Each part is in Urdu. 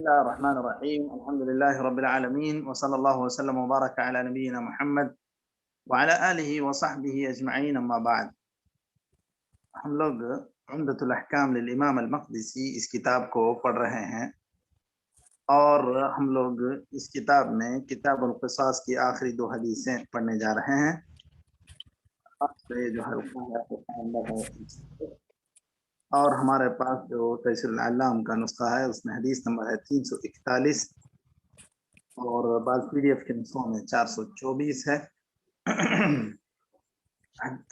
الله الرحمن الرحيم الحمد لله رب العالمين وصلى الله وسلم وبارك على نبينا محمد وعلى آله وصحبه أجمعين أما بعد. ہم لوگ عمدۃ الاحکام للامام المقدسی اس کتاب کو پڑھ رہے ہیں اور ہم لوگ اس کتاب میں کتاب القصاص کی آخری 2 حدیثیں پڑھنے جا رہے ہیں. جو حلقہ ہے اور ہمارے پاس جو تیسیر العلام کا نسخہ ہے اس میں حدیث نمبر ہے 341 اور بعض پی ڈی ایف کے نسخوں میں 424 ہے.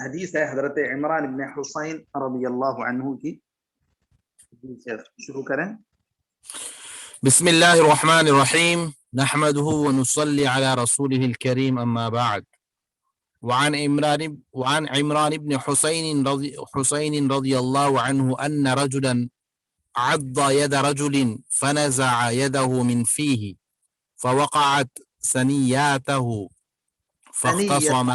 حدیث ہے حضرت عمران بن حسین رضی اللہ عنہ کی. شروع کریں. بسم الله الرحمن الرحيم نحمده ونصلي على رسوله الكريم أما بعد. وعن عمران بن حسين رضي الله عنه أن رجلا عض يد رجل فنزع يده من فيه فوقعت ثنياته فاختصم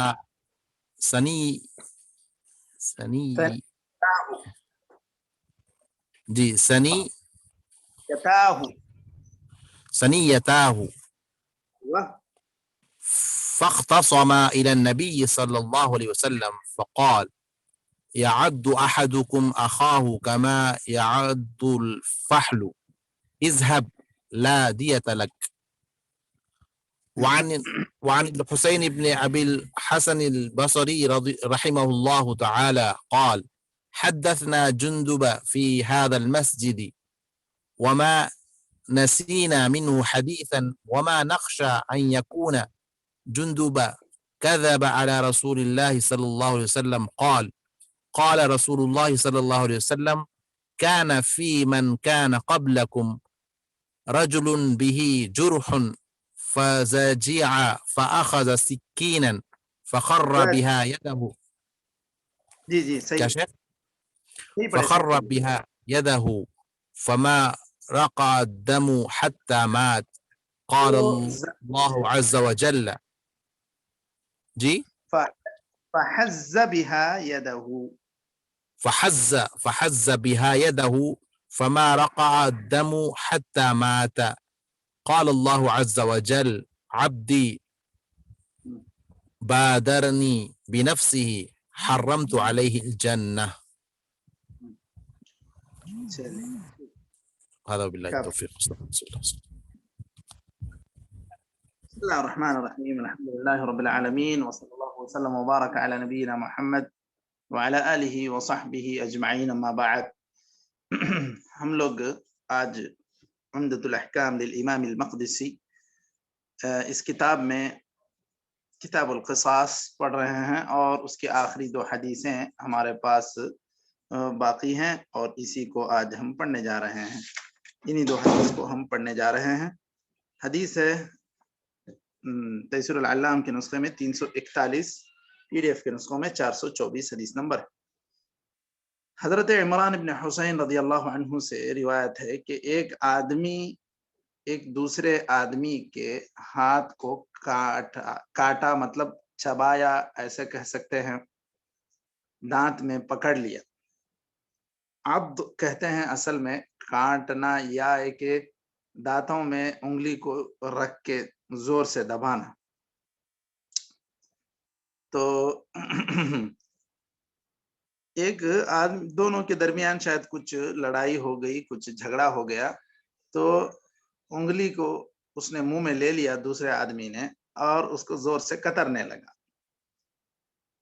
ثنيتاه فاختصم إلى النبي صلى الله عليه وسلم فقال يعد أحدكم أخاه كما يعد الفحل اذهب لا دية لك. وعن الحسين بن أبي الحسن البصري رحمه الله تعالى قال حدثنا جندب في هذا المسجد وما نسينا منه حديثا وما نخشى أن يكون جندب كذب على رسول الله صلى الله عليه وسلم قال رسول الله صلى الله عليه وسلم كان في من كان قبلكم رجل به جرح فزجع فأخذ سكينا فخر بها يده. فخر بها يده فما رقى الدم حتى مات. قال الله عز وجل فحز بها يده فما رقى الدم حتى مات. قال الله عز وجل عبدي بادرني بنفسه حرمت عليه الجنة. هذا بالله التوفيق. بسم الله الرحمن الرحيم الحمد لله رب العالمين وصلى الله وسلم وبارك على نبينا محمد وعلى آله وصحبه أجمعين أما بعد. ہم لوگ آج عمدۃ الاحکام للامام المقدسی اس کتاب میں کتاب القصاص پڑھ رہے ہیں اور اس کی آخری 2 حدیثیں ہمارے پاس باقی ہیں اور اسی کو آج ہم پڑھنے جا رہے ہیں. انہی 2 حدیث کو ہم پڑھنے جا رہے ہیں. حدیث ہے تیسیر العلام کے نسخے میں 341 پی ڈی ایف کے نسخوں میں 424 حدیث نمبر. حضرت عمران بن حسین رضی اللہ عنہ سے روایت ہے کہ ایک آدمی ایک دوسرے آدمی کے ہاتھ کو کاٹا مطلب چبایا ایسے کہہ سکتے ہیں، دانت میں پکڑ لیا. عبد کہتے ہیں اصل میں کاٹنا یا کہ دانتوں میں انگلی کو رکھ کے زور سے دبانا. تو ایک آدمی دونوں کے درمیان شاید کچھ لڑائی ہو گئی، کچھ جھگڑا ہو گیا، تو انگلی کو اس نے منہ میں لے لیا دوسرے آدمی نے اور اس کو زور سے کترنے لگا.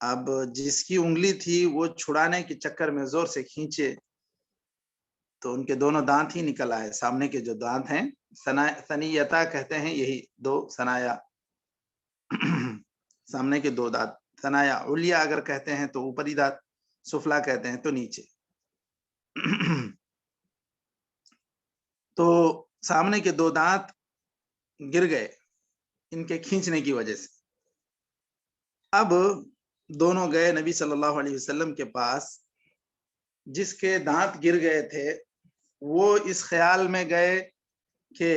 اب جس کی انگلی تھی وہ چھڑانے کے چکر میں زور سے کھینچے تو ان کے دونوں دانت ہی نکل آئے. سامنے کے جو دانت ہیں ثنیتا کہتے ہیں، یہی 2 ثنایا، سامنے کے 2 دانت. ثنایا علیا اگر کہتے ہیں تو اوپری دانت، سفلا کہتے ہیں تو نیچے. تو سامنے کے 2 دانت گر گئے ان کے کھینچنے کی وجہ سے. اب دونوں گئے نبی صلی اللہ علیہ وسلم کے پاس. جس کے دانت گر گئے تھے وہ اس خیال میں گئے کہ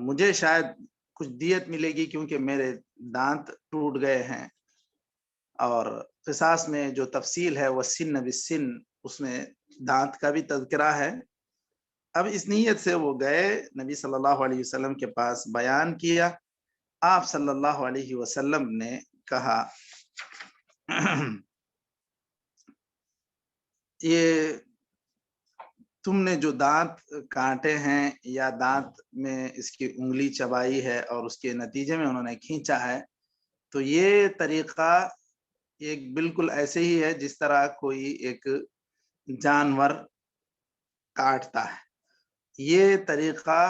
مجھے شاید کچھ دیت ملے گی کیونکہ میرے دانت ٹوٹ گئے ہیں. اور قصاص میں جو تفصیل ہے وہ سن بالسن، اس میں دانت کا بھی تذکرہ ہے. اب اس نیت سے وہ گئے نبی صلی اللہ علیہ وسلم کے پاس، بیان کیا. آپ صلی اللہ علیہ وسلم نے کہا یہ تم نے جو دانت کاٹے ہیں یا دانت میں اس کی انگلی چبائی ہے اور اس کے نتیجے میں انہوں نے کھینچا ہے، تو یہ طریقہ ایک بالکل ایسے ہی ہے جس طرح کوئی ایک جانور کاٹتا ہے. یہ طریقہ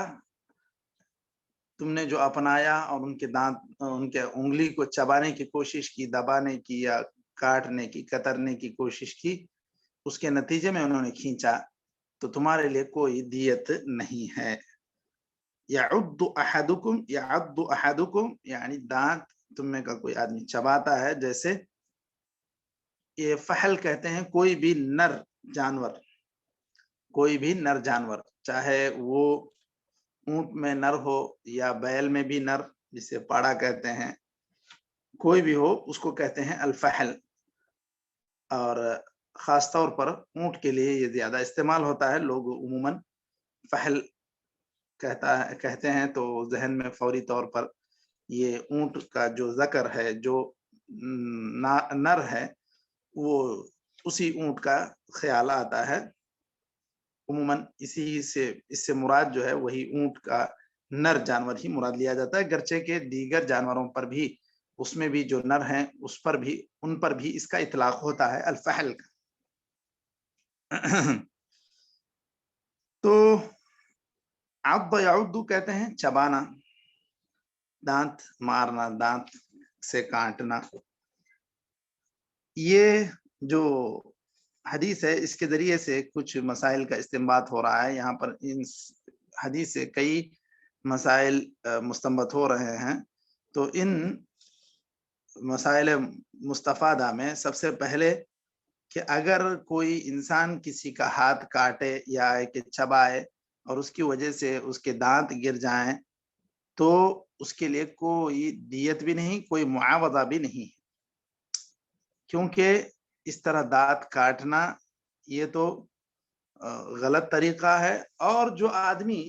تم نے جو اپنایا اور ان کے دانت، ان کے انگلی کو چبانے کی کوشش کی، دبانے کی یا کاٹنے کی، کترنے کی کوشش کی، اس کے نتیجے میں انہوں نے کھینچا، تو تمہارے لیے کوئی دیت نہیں ہے. یعض احدکم یعنی دانت تم میں کا کوئی آدمی چباتا ہے، جیسے یہ فحل کہتے ہیں کوئی بھی نر جانور، کوئی بھی نر جانور، چاہے وہ اونٹ میں نر ہو یا بیل میں بھی نر جسے پاڑا کہتے ہیں، کوئی بھی ہو اس کو کہتے ہیں الفحل. اور خاص طور پر اونٹ کے لیے یہ زیادہ استعمال ہوتا ہے. لوگ عموماً فحل کہتے ہیں تو ذہن میں فوری طور پر یہ اونٹ کا جو ذکر ہے، جو نر ہے، وہ اسی اونٹ کا خیال آتا ہے. عموماً اس سے مراد جو ہے وہی اونٹ کا نر جانور ہی مراد لیا جاتا ہے، گرچہ کہ دیگر جانوروں پر بھی، اس میں بھی جو نر ہیں اس پر بھی، ان پر بھی اس کا اطلاق ہوتا ہے الفحل کا. تو عض یعض کہتے ہیں چبانا، دانت مارنا، دانت سے کاٹنا. یہ جو حدیث ہے اس کے ذریعے سے کچھ مسائل کا استنباط ہو رہا ہے. یہاں پر ان حدیث سے کئی مسائل مستنبط ہو رہے ہیں. تو ان مسائل مستفادہ میں سب سے پہلے کہ اگر کوئی انسان کسی کا ہاتھ کاٹے یا کہ چبائے اور اس کی وجہ سے اس کے دانت گر جائیں، تو اس کے لیے کوئی دیت بھی نہیں، کوئی معاوضہ بھی نہیں، کیونکہ اس طرح دانت کاٹنا یہ تو غلط طریقہ ہے. اور جو آدمی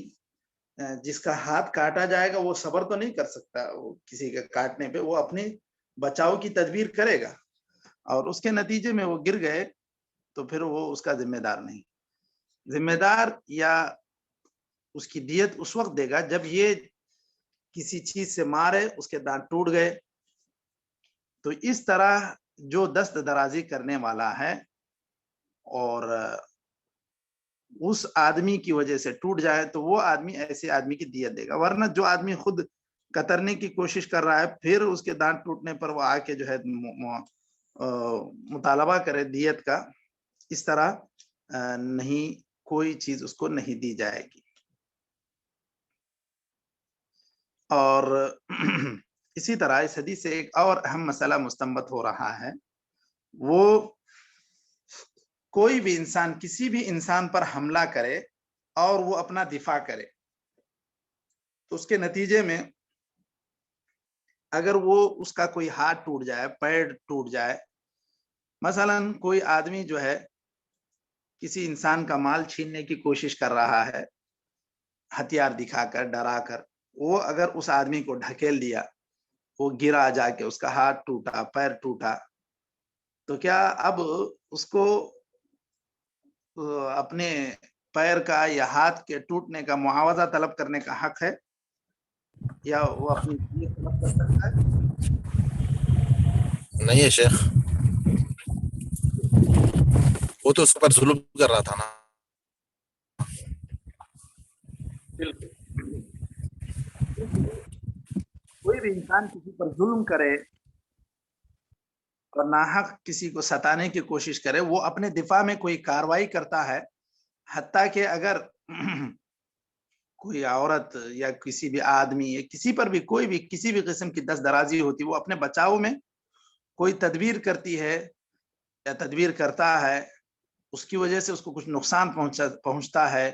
جس کا ہاتھ کاٹا جائے گا وہ صبر تو نہیں کر سکتا، وہ کسی کے کاٹنے پہ وہ اپنی بچاؤ کی تدبیر کرے گا، اور اس کے نتیجے میں وہ گر گئے تو پھر وہ اس کا ذمہ دار نہیں. ذمہ دار یا اس کی دیت اس وقت دے گا جب یہ کسی چیز سے مارے، اس کے دانت ٹوٹ گئے. تو اس طرح جو دست درازی کرنے والا ہے اور اس آدمی کی وجہ سے ٹوٹ جائے تو وہ آدمی ایسے آدمی کی دیت دے گا. ورنہ جو آدمی خود کترنے کی کوشش کر رہا ہے، پھر اس کے دانت ٹوٹنے پر وہ آ کے جو ہے مطالبہ کرے دیت کا، اس طرح نہیں، کوئی چیز اس کو نہیں دی جائے گی. اور اسی طرح اس حدیث سے ایک اور اہم مسئلہ مستنبط ہو رہا ہے، وہ کوئی بھی انسان کسی بھی انسان پر حملہ کرے اور وہ اپنا دفاع کرے، تو اس کے نتیجے میں اگر وہ اس کا کوئی ہاتھ ٹوٹ جائے، پیر ٹوٹ جائے، مثلا کوئی آدمی جو ہے کسی انسان کا مال چھیننے کی کوشش کر رہا ہے ہتھیار دکھا کر، ڈرا کر، وہ اگر اس آدمی کو ڈھکیل دیا، وہ گرا جا کے، اس کا ہاتھ ٹوٹا، پیر ٹوٹا، تو کیا اب اس کو اپنے پیر کا یا ہاتھ کے ٹوٹنے کا معاوضہ طلب کرنے کا حق ہے، یا وہ اپنی دیت طلب کر سکتا ہے؟ نہیں ہے شیخ، وہ تو اس پر ظلم کر رہا تھا نا. بالکل. کوئی بھی انسان کسی پر ظلم کرے اور ناحق کسی کو ستانے کی کوشش کرے، وہ اپنے دفاع میں کوئی کاروائی کرتا ہے، حتیٰ کہ اگر کوئی عورت یا کسی بھی آدمی یا کسی پر بھی کوئی بھی کسی بھی قسم کی دست درازی ہوتی، وہ اپنے بچاؤ میں کوئی تدبیر کرتی ہے یا تدبیر کرتا ہے، اس کی وجہ سے اس کو کچھ نقصان پہنچتا ہے،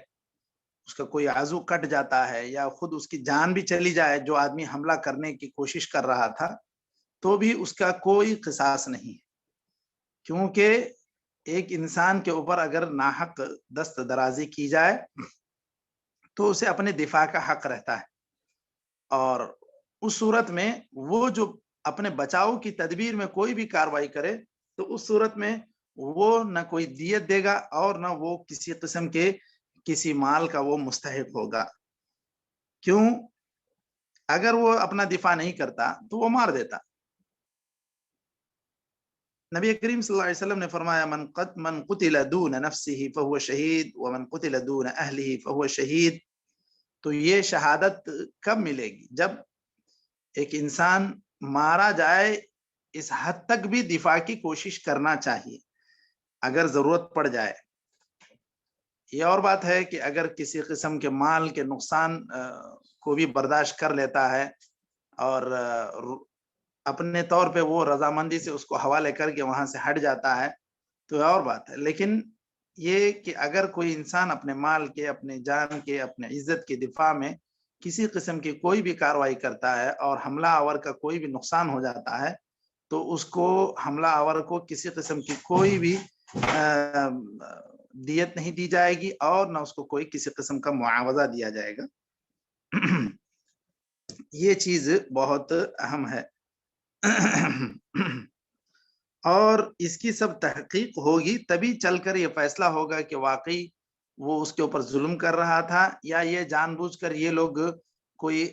اس کا کوئی عضو کٹ جاتا ہے یا خود اس کی جان بھی چلی جائے، جو آدمی حملہ کرنے کی کوشش کر رہا تھا، تو بھی اس کا کوئی قصاص نہیں، کیونکہ ایک انسان کے اوپر اگر ناحق دست درازی کی جائے تو اسے اپنے دفاع کا حق رہتا ہے، اور اس صورت میں وہ جو اپنے بچاؤ کی تدبیر میں کوئی بھی کاروائی کرے تو اس صورت میں وہ نہ کوئی دیت دے گا اور نہ وہ کسی قسم کے کسی مال کا وہ مستحق ہوگا. کیوں؟ اگر وہ اپنا دفاع نہیں کرتا تو وہ مار دیتا. نبی کریم صلی اللہ علیہ وسلم نے فرمایا من قتل دون نفسه فهو شہید ومن قتل دون اہلہ فهو شہید. تو یہ شہادت کب ملے گی؟ جب ایک انسان مارا جائے اس حد تک بھی دفاع کی کوشش کرنا چاہیے اگر ضرورت پڑ جائے. یہ اور بات ہے کہ اگر کسی قسم کے مال کے نقصان کو بھی برداشت کر لیتا ہے اور اپنے طور پہ وہ رضامندی سے اس کو حوالے کر کے وہاں سے ہٹ جاتا ہے تو اور بات ہے. لیکن یہ کہ اگر کوئی انسان اپنے مال کے، اپنے جان کے، اپنے عزت کے دفاع میں کسی قسم کی کوئی بھی کاروائی کرتا ہے اور حملہ آور کا کوئی بھی نقصان ہو جاتا ہے تو اس کو، حملہ آور کو کسی قسم کی کوئی بھی دیت نہیں دی جائے گی اور نہ اس کو کوئی کسی قسم کا معاوضہ دیا جائے گا. یہ چیز بہت اہم ہے اور اس کی سب تحقیق ہوگی تبھی چل کر یہ فیصلہ ہوگا کہ واقعی وہ اس کے اوپر ظلم کر رہا تھا یا یہ جان بوجھ کر یہ لوگ کوئی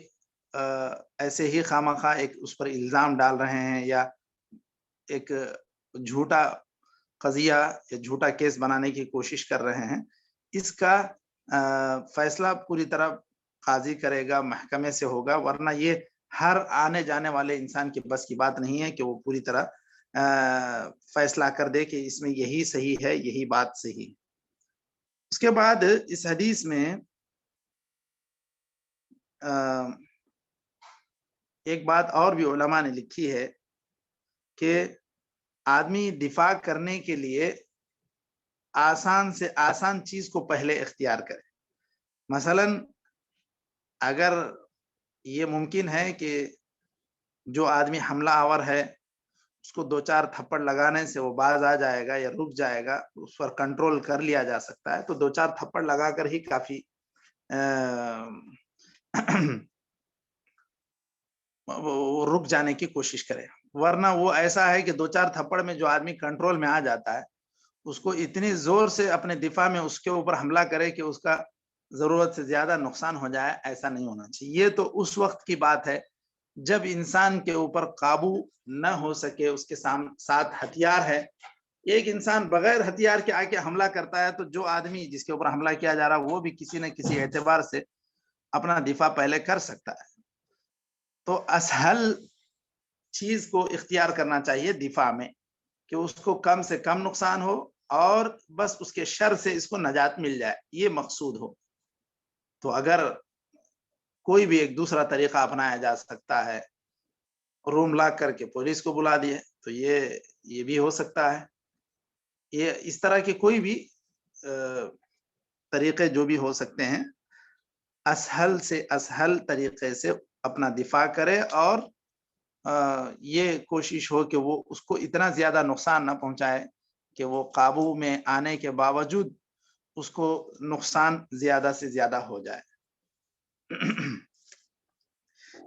ایسے ہی خامخواہ ایک اس پر الزام ڈال رہے ہیں یا ایک جھوٹا قضیہ یا جھوٹا کیس بنانے کی کوشش کر رہے ہیں. اس کا فیصلہ پوری طرح قاضی کرے گا، محکمے سے ہوگا، ورنہ یہ ہر آنے جانے والے انسان کی بس کی بات نہیں ہے کہ وہ پوری طرح فیصلہ کر دے کہ اس میں یہی صحیح ہے، یہی بات صحیح. اس کے بعد اس حدیث میں ایک بات اور بھی علماء نے لکھی ہے کہ آدمی دفاع کرنے کے لیے آسان سے آسان چیز کو پہلے اختیار کرے. مثلا اگر یہ ممکن ہے کہ جو آدمی حملہ آور ہے اس کو 2-4 تھپڑ لگانے سے وہ باز آ جائے گا یا رک جائے گا، اس پر کنٹرول کر لیا جا سکتا ہے، تو 2-4 تھپڑ لگا کر ہی کافی وہ رک جانے کی کوشش کرے. ورنہ وہ ایسا ہے کہ 2-4 تھپڑ میں جو آدمی کنٹرول میں آ جاتا ہے اس کو اتنی زور سے اپنے دفاع میں اس کے اوپر حملہ کرے کہ اس کا ضرورت سے زیادہ نقصان ہو جائے. ایسا نہیں ہونا چاہیے. یہ تو اس وقت کی بات ہے جب انسان کے اوپر قابو نہ ہو سکے، اس کے ساتھ ہتھیار ہے. ایک انسان بغیر ہتھیار کے آ کے حملہ کرتا ہے تو جو آدمی جس کے اوپر حملہ کیا جا رہا ہے وہ بھی کسی نہ کسی اعتبار سے اپنا دفاع پہلے کر سکتا ہے. تو اسہل چیز کو اختیار کرنا چاہیے دفاع میں کہ اس کو کم سے کم نقصان ہو اور بس اس کے شر سے اس کو نجات مل جائے، یہ مقصود ہو. تو اگر کوئی بھی ایک دوسرا طریقہ اپنایا جا سکتا ہے، روم لاک کر کے پولیس کو بلا دیے، تو یہ بھی ہو سکتا ہے. یہ اس طرح کے کوئی بھی طریقے جو بھی ہو سکتے ہیں، اسہل سے اسہل طریقے سے اپنا دفاع کرے اور یہ کوشش ہو کہ وہ اس کو اتنا زیادہ نقصان نہ پہنچائے کہ وہ قابو میں آنے کے باوجود اس کو نقصان زیادہ سے زیادہ ہو جائے.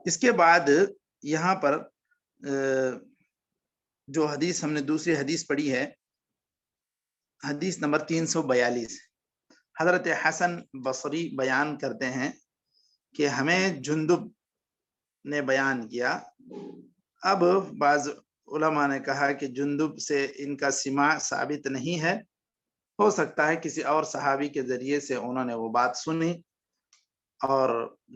اس کے بعد یہاں پر جو حدیث ہم نے دوسری حدیث پڑھی ہے، حدیث نمبر 342، حضرت حسن بصری بیان کرتے ہیں کہ ہمیں جندب نے بیان کیا. اب بعض علماء نے کہا کہ جندب سے ان کا سماع ثابت نہیں ہے، ہو سکتا ہے کسی اور صحابی کے ذریعے سے انہوں نے وہ بات سنی اور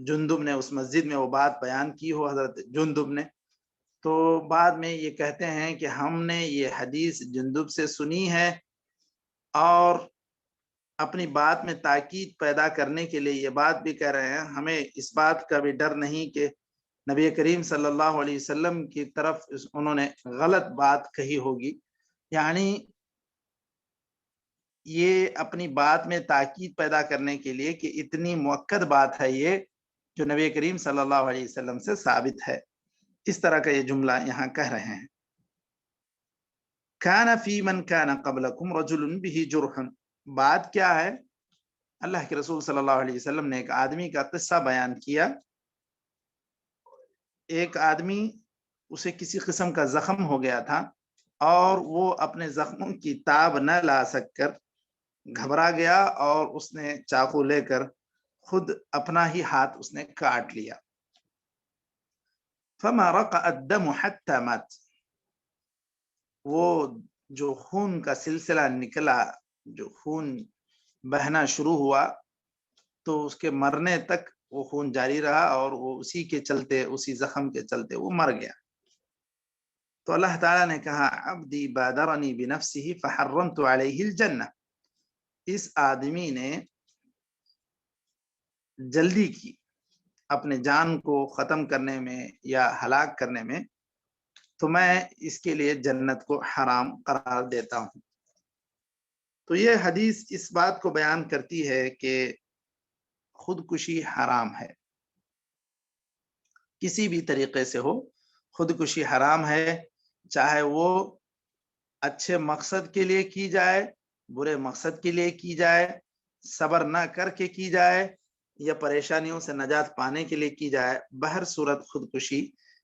جندب نے اس مسجد میں وہ بات بیان کی ہو حضرت جندب نے. تو بعد میں یہ کہتے ہیں کہ ہم نے یہ حدیث جندب سے سنی ہے اور اپنی بات میں تاکید پیدا کرنے کے لیے یہ بات بھی کہہ رہے ہیں. ہمیں اس بات کا بھی ڈر نہیں کہ نبی کریم صلی اللہ علیہ وسلم کی طرف انہوں نے غلط بات کہی ہوگی. یعنی یہ اپنی بات میں تاکید پیدا کرنے کے لیے کہ اتنی مؤکد بات ہے یہ جو نبی کریم صلی اللہ علیہ وسلم سے ثابت ہے. اس طرح کا یہ جملہ یہاں کہہ رہے ہیں. کان فی من کان قبلکم رجل بہ جرح. بات کیا ہے اللہ کے رسول صلی اللہ علیہ وسلم نے ایک آدمی کا قصہ بیان کیا. ایک آدمی اسے کسی قسم کا زخم ہو گیا تھا اور وہ اپنے زخموں کی تاب نہ لا سک کر گھبرا گیا اور اس نے چاقو لے کر خود اپنا ہی ہاتھ اس نے کاٹ لیا. فما رقع الدم حتى مات. وہ جو خون کا سلسلہ نکلا، جو خون بہنا شروع ہوا، تو اس کے مرنے تک وہ خون جاری رہا اور وہ اسی کے چلتے، اسی زخم کے چلتے وہ مر گیا. تو اللہ تعالیٰ نے کہا عبدی بادرنی بنفسه فحرمت علیہ الجنہ. اس آدمی نے جلدی کی اپنے جان کو ختم کرنے میں یا ہلاک کرنے میں، تو میں اس کے لیے جنت کو حرام قرار دیتا ہوں. تو یہ حدیث اس بات کو بیان کرتی ہے کہ خودکشی حرام ہے، کسی بھی طریقے سے ہو خودکشی حرام ہے، چاہے وہ اچھے مقصد کے لیے کی جائے، برے مقصد کے لیے کی جائے، صبر نہ کر کے کی جائے، یا پریشانیوں سے نجات پانے کے لیے کی جائے. بہر صورت خودکشی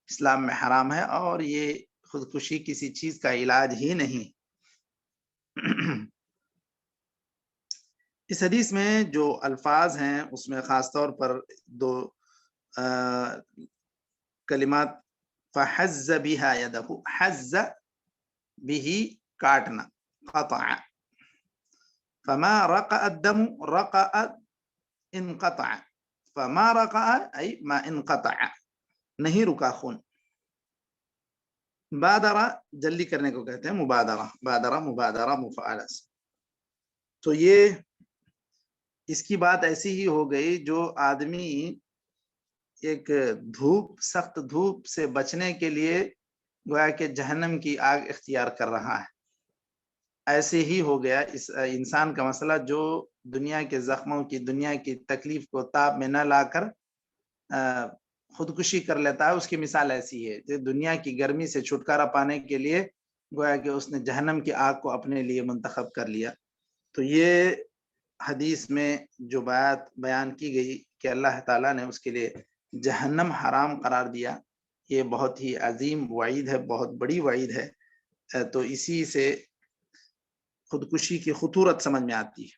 اسلام میں حرام ہے، اور یہ خودکشی کسی چیز کا علاج ہی نہیں. اس حدیث میں جو الفاظ ہیں اس میں خاص طور پر دو کلمات فحز بها يده، حز به کاٹنا، قطع. فما رقع الدم، رقع انقطع، فما رقع ای ما انقطع، نہیں رکا خون. بادرہ جلدی کرنے کو کہتے ہیں، مبادرہ، بادرہ مبادرہ مفعلہ سے. تو یہ اس کی بات ایسی ہی ہو گئی جو آدمی ایک دھوپ، سخت دھوپ سے بچنے کے لیے گویا کہ جہنم کی آگ اختیار کر رہا ہے. ایسے ہی ہو گیا اس انسان کا مسئلہ جو دنیا کے زخموں کی، دنیا کی تکلیف کو تاب میں نہ لا کر خودکشی کر لیتا ہے. اس کی مثال ایسی ہے کہ دنیا کی گرمی سے چھٹکارا پانے کے لیے گویا کہ اس نے جہنم کی آگ کو اپنے لیے منتخب کر لیا. تو یہ حدیث میں جو بات بیان کی گئی کہ اللہ تعالیٰ نے اس کے لیے جہنم حرام قرار دیا، یہ بہت ہی عظیم وعید ہے، بہت بڑی وعید ہے. تو اسی سے خودکشی کی خطورت سمجھ میں آتی ہے.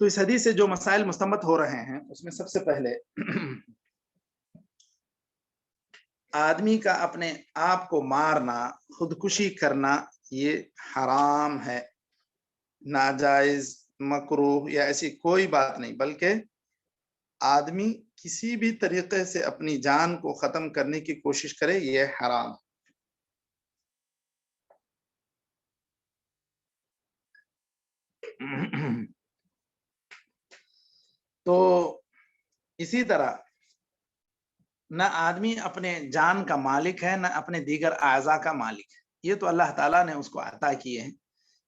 تو اس حدیث سے جو مسائل مستنبط ہو رہے ہیں اس میں سب سے پہلے آدمی کا اپنے آپ کو مارنا، خودکشی کرنا، یہ حرام ہے، ناجائز، مکروہ یا ایسی کوئی بات نہیں، بلکہ آدمی کسی بھی طریقے سے اپنی جان کو ختم کرنے کی کوشش کرے یہ حرام. تو اسی طرح نہ آدمی اپنے جان کا مالک ہے، نہ اپنے دیگر اعضاء کا مالک ہے. یہ تو اللہ تعالیٰ نے اس کو عطا کیے ہیں،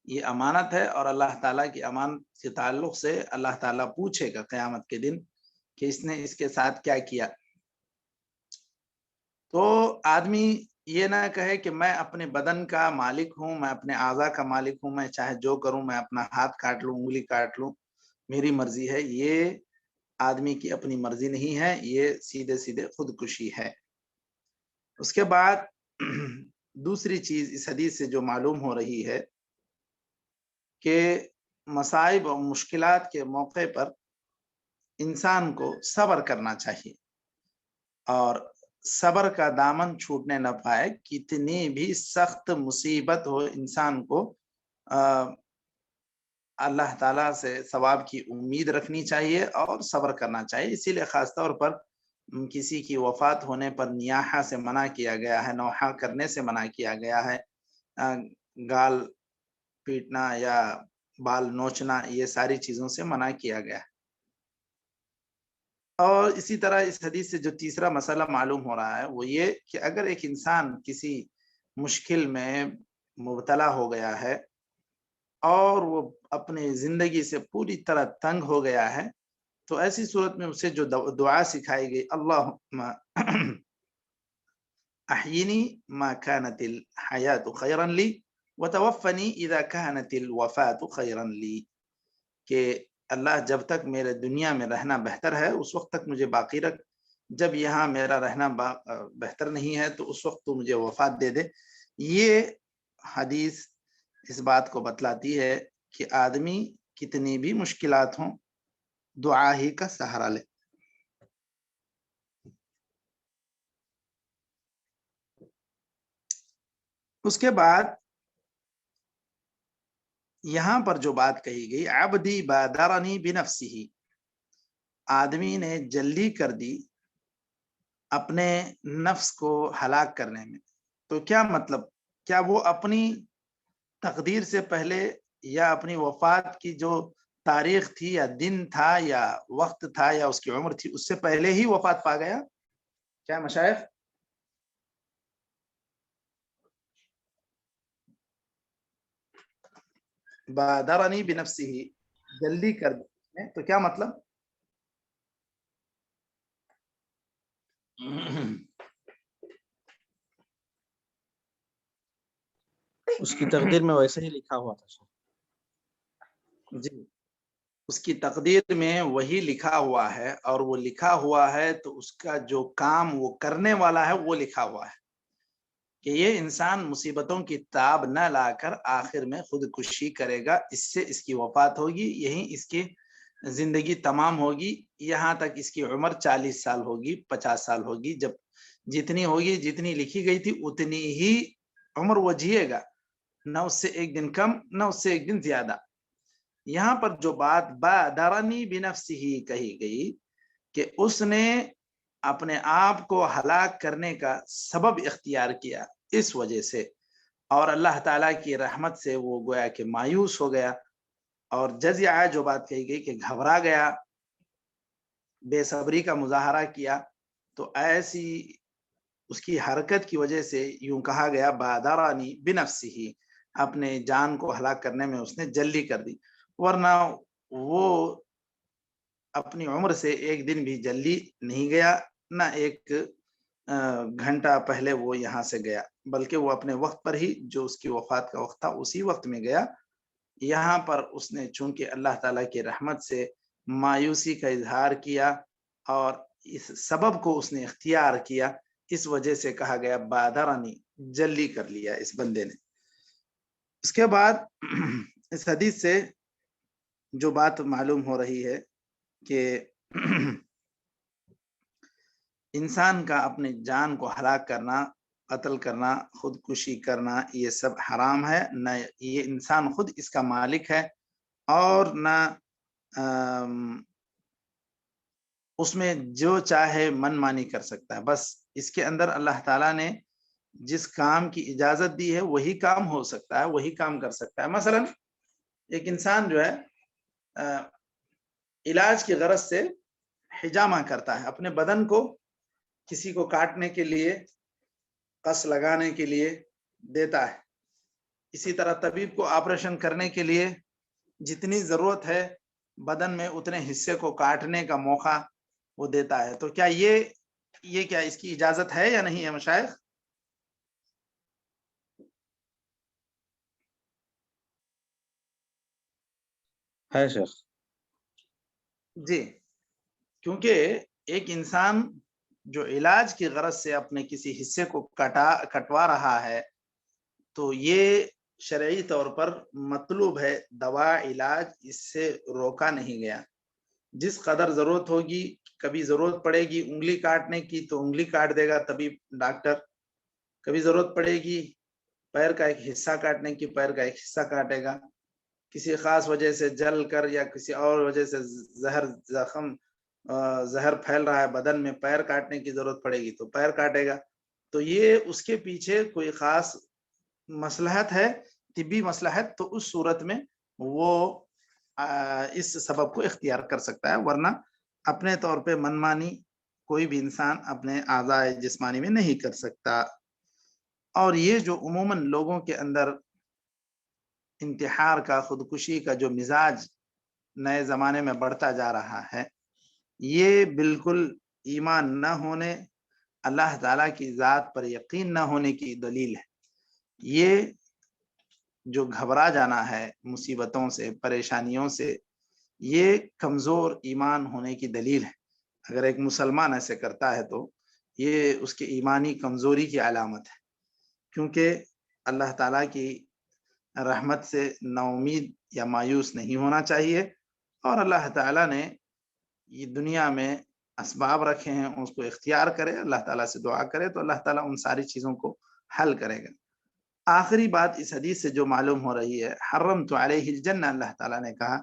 یہ امانت ہے، اور اللہ تعالیٰ کی امانت کے تعلق سے اللہ تعالیٰ پوچھے گا قیامت کے دن کہ اس نے اس کے ساتھ کیا کیا. تو آدمی یہ نہ کہے کہ میں اپنے بدن کا مالک ہوں، میں اپنے اعضاء کا مالک ہوں، میں چاہے جو کروں، میں اپنا ہاتھ کاٹ لوں، انگلی کاٹ لوں، میری مرضی ہے. یہ آدمی کی اپنی مرضی نہیں ہے، یہ سیدھے سیدھے خودکشی ہے. اس کے بعد دوسری چیز اس حدیث سے جو معلوم ہو رہی ہے کہ مصائب اور مشکلات کے موقع پر انسان کو صبر کرنا چاہیے، اور صبر کا دامن چھوٹنے نہ پائے. کتنی بھی سخت مصیبت ہو، انسان کو اللہ تعالیٰ سے ثواب کی امید رکھنی چاہیے اور صبر کرنا چاہیے. اسی لیے خاص طور پر کسی کی وفات ہونے پر نیاحہ سے منع کیا گیا ہے، نوحہ کرنے سے منع کیا گیا ہے، گال پیٹنا یا بال نوچنا، یہ ساری چیزوں سے منع کیا گیا ہے. اور اسی طرح اس حدیث سے جو تیسرا مسئلہ معلوم ہو رہا ہے وہ یہ کہ اگر ایک انسان کسی مشکل میں مبتلا ہو گیا ہے اور وہ اپنی زندگی سے پوری طرح تنگ ہو گیا ہے، تو ایسی صورت میں اسے جو دعا سکھائی گئی، اللہم احیینی ما کانت الحیات خیرا لی وتوفنی اذا کانت الوفات خیرا لی، کہ اللہ جب تک میرے دنیا میں رہنا بہتر ہے اس وقت تک مجھے باقی رکھ، جب یہاں میرا رہنا بہتر نہیں ہے تو اس وقت تو مجھے وفات دے دے۔ یہ حدیث اس بات کو بتلاتی ہے کہ آدمی کتنی بھی مشکلات ہوں دعا ہی کا سہارا لے۔ اس کے بعد یہاں پر جو بات کہی گئی عبدی بادرنی بنفسہ، آدمی نے جلدی کر دی اپنے نفس کو ہلاک کرنے میں، تو کیا مطلب؟ کیا وہ اپنی تقدیر سے پہلے یا اپنی وفات کی جو تاریخ تھی یا دن تھا یا وقت تھا یا اس کی عمر تھی اس سے پہلے ہی وفات پا گیا؟ کیا مشائخ؟ بادرنی بنفسہ، جلدی کر دی تو کیا مطلب؟ اس کی تقدیر میں ویسے ہی لکھا ہوا تھا۔ جی، اس کی تقدیر میں وہی لکھا ہوا ہے، اور وہ لکھا ہوا ہے تو اس کا جو کام وہ کرنے والا ہے وہ لکھا ہوا ہے کہ یہ انسان مصیبتوں کی تاب نہ لا کر آخر میں خودکشی کرے گا، اس سے اس کی وفات ہوگی، یہی اس کی زندگی تمام ہوگی، یہاں تک اس کی عمر 40 سال ہوگی، 50 سال ہوگی، جب جتنی ہوگی جتنی لکھی گئی تھی اتنی ہی عمر وہ جیے گا، نہ اس سے ایک دن کم نہ اس سے ایک دن زیادہ۔ یہاں پر جو بات بادرنی بنفسہ کہی گئی کہ اس نے اپنے آپ کو ہلاک کرنے کا سبب اختیار کیا اس وجہ سے، اور اللہ تعالیٰ کی رحمت سے وہ گویا کہ مایوس ہو گیا، اور جزع جو بات کہی گئی کہ گھبرا گیا، بے صبری کا مظاہرہ کیا، تو ایسی اس کی حرکت کی وجہ سے یوں کہا گیا بادرانی بنفسہ، اپنے جان کو ہلاک کرنے میں اس نے جلدی کر دی، ورنہ وہ اپنی عمر سے ایک دن بھی جلدی نہیں گیا، نہ ایک گھنٹہ پہلے وہ یہاں سے گیا، بلکہ وہ اپنے وقت پر ہی جو اس کی وفات کا وقت تھا اسی وقت میں گیا۔ یہاں پر اس نے چونکہ اللہ تعالیٰ کی رحمت سے مایوسی کا اظہار کیا اور اس سبب کو اس نے اختیار کیا، اس وجہ سے کہا گیا بادرانی، جلدی کر لیا اس بندے نے۔ اس کے بعد اس حدیث سے جو بات معلوم ہو رہی ہے کہ انسان کا اپنے جان کو ہلاک کرنا، قتل کرنا، خودکشی کرنا، یہ سب حرام ہے، نہ یہ انسان خود اس کا مالک ہے اور نہ اس میں جو چاہے من مانی کر سکتا ہے، بس اس کے اندر اللہ تعالیٰ نے جس کام کی اجازت دی ہے وہی کام ہو سکتا ہے، وہی کام کر سکتا ہے۔ مثلا ایک انسان جو ہے علاج کی غرض سے حجامہ کرتا ہے، اپنے بدن کو کسی کو کاٹنے کے لیے، قص لگانے کے لیے دیتا ہے، اسی طرح طبیب کو آپریشن کرنے کے لیے جتنی ضرورت ہے بدن میں اتنے حصے کو کاٹنے کا موقع وہ دیتا ہے۔ تو کیا یہ کیا اس کی اجازت ہے یا نہیں ہے مشائخ؟ ہے شیخ جی، کیونکہ ایک انسان جو علاج کی غرض سے اپنے کسی حصے کو کٹوا رہا ہے تو یہ شرعی طور پر مطلوب ہے، دوا علاج اس سے روکا نہیں گیا، جس قدر ضرورت ہوگی، کبھی ضرورت پڑے گی انگلی کاٹنے کی تو انگلی کاٹ دے گا طبیب ڈاکٹر، کبھی ضرورت پڑے گی پیر کا ایک حصہ کاٹنے کی، پیر کا ایک حصہ کاٹے گا، کسی خاص وجہ سے جل کر یا کسی اور وجہ سے زہر پھیل رہا ہے بدن میں، پیر کاٹنے کی ضرورت پڑے گی تو پیر کاٹے گا۔ تو یہ اس کے پیچھے کوئی خاص مصلحت ہے، طبی مصلحت، تو اس صورت میں وہ اس سبب کو اختیار کر سکتا ہے، ورنہ اپنے طور پہ منمانی کوئی بھی انسان اپنے اعضاء جسمانی میں نہیں کر سکتا۔ اور یہ جو عموماً لوگوں کے اندر انتحار کا، خودکشی کا جو مزاج نئے زمانے میں بڑھتا جا رہا ہے، یہ بالکل ایمان نہ ہونے، اللہ تعالیٰ کی ذات پر یقین نہ ہونے کی دلیل ہے۔ یہ جو گھبرا جانا ہے مصیبتوں سے، پریشانیوں سے، یہ کمزور ایمان ہونے کی دلیل ہے. اگر ایک مسلمان ایسے کرتا ہے تو یہ اس کی ایمانی کمزوری کی علامت ہے، کیونکہ اللہ تعالیٰ کی رحمت سے نا امید یا مایوس نہیں ہونا چاہیے، اور اللہ تعالیٰ نے یہ دنیا میں اسباب رکھے ہیں، اس کو اختیار کرے، اللہ تعالیٰ سے دعا کرے تو اللہ تعالیٰ ان ساری چیزوں کو حل کرے گا. آخری بات اس حدیث سے جو معلوم ہو رہی ہے، حرمت علیہ الجنہ اللہ تعالیٰ نے کہا،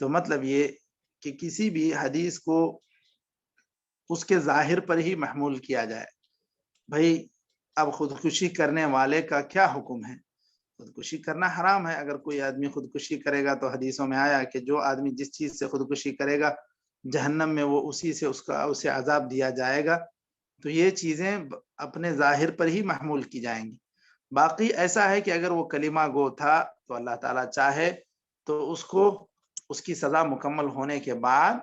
تو مطلب یہ کہ کسی بھی حدیث کو اس کے ظاہر پر ہی محمول کیا جائے. بھائی اب خودکشی کرنے والے کا کیا حکم ہے؟ خودکشی کرنا حرام ہے. اگر کوئی آدمی خودکشی کرے گا تو حدیثوں میں آیا کہ جو آدمی جس چیز سے خودکشی کرے گا جہنم میں وہ اسی سے اسے عذاب دیا جائے گا. تو یہ چیزیں اپنے ظاہر پر ہی محمول کی جائیں گی. باقی ایسا ہے کہ اگر وہ کلمہ گو تھا تو اللہ تعالیٰ چاہے تو اس کو اس کی سزا مکمل ہونے کے بعد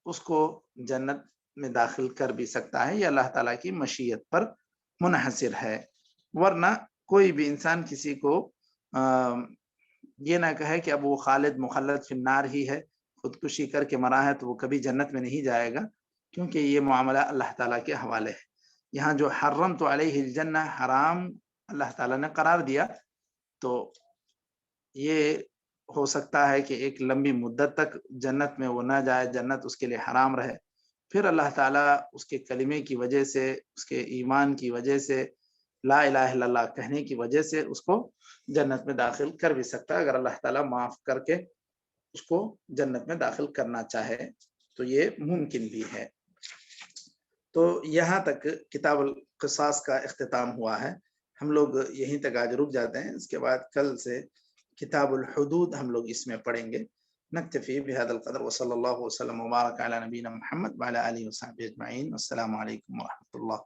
اس کو جنت میں داخل کر بھی سکتا ہے. یہ اللہ تعالیٰ کی مشیت پر منحصر ہے. ورنہ کوئی بھی انسان کسی کو یہ نہ کہے کہ اب وہ خالد مخلد فی النار ہی ہے، خودکشی کر کے مرا ہے تو وہ کبھی جنت میں نہیں جائے گا، کیونکہ یہ معاملہ اللہ تعالیٰ کے حوالے ہے. یہاں جو حرمت علیہ الجنہ حرام اللہ تعالیٰ نے قرار دیا، تو یہ ہو سکتا ہے کہ ایک لمبی مدت تک جنت میں وہ نہ جائے، جنت اس کے لیے حرام رہے، پھر اللہ تعالیٰ اس کے کلمے کی وجہ سے، اس کے ایمان کی وجہ سے، لا الہ الا اللہ کہنے کی وجہ سے اس کو جنت میں داخل کر بھی سکتا ہے. اگر اللہ تعالیٰ معاف کر کے اس کو جنت میں داخل کرنا چاہے تو یہ ممکن بھی ہے. تو یہاں تک کتاب القصاص کا اختتام ہوا ہے. ہم لوگ یہیں تک آج رک جاتے ہیں. اس کے بعد کل سے کتاب الحدود ہم لوگ اس میں پڑھیں گے. نکتفی بهذا القدر وصلی اللہ وسلم وبارک علی نبینا محمد وعلی آلہ وصحبہ اجمعین. السلام علیکم ورحمۃ اللہ.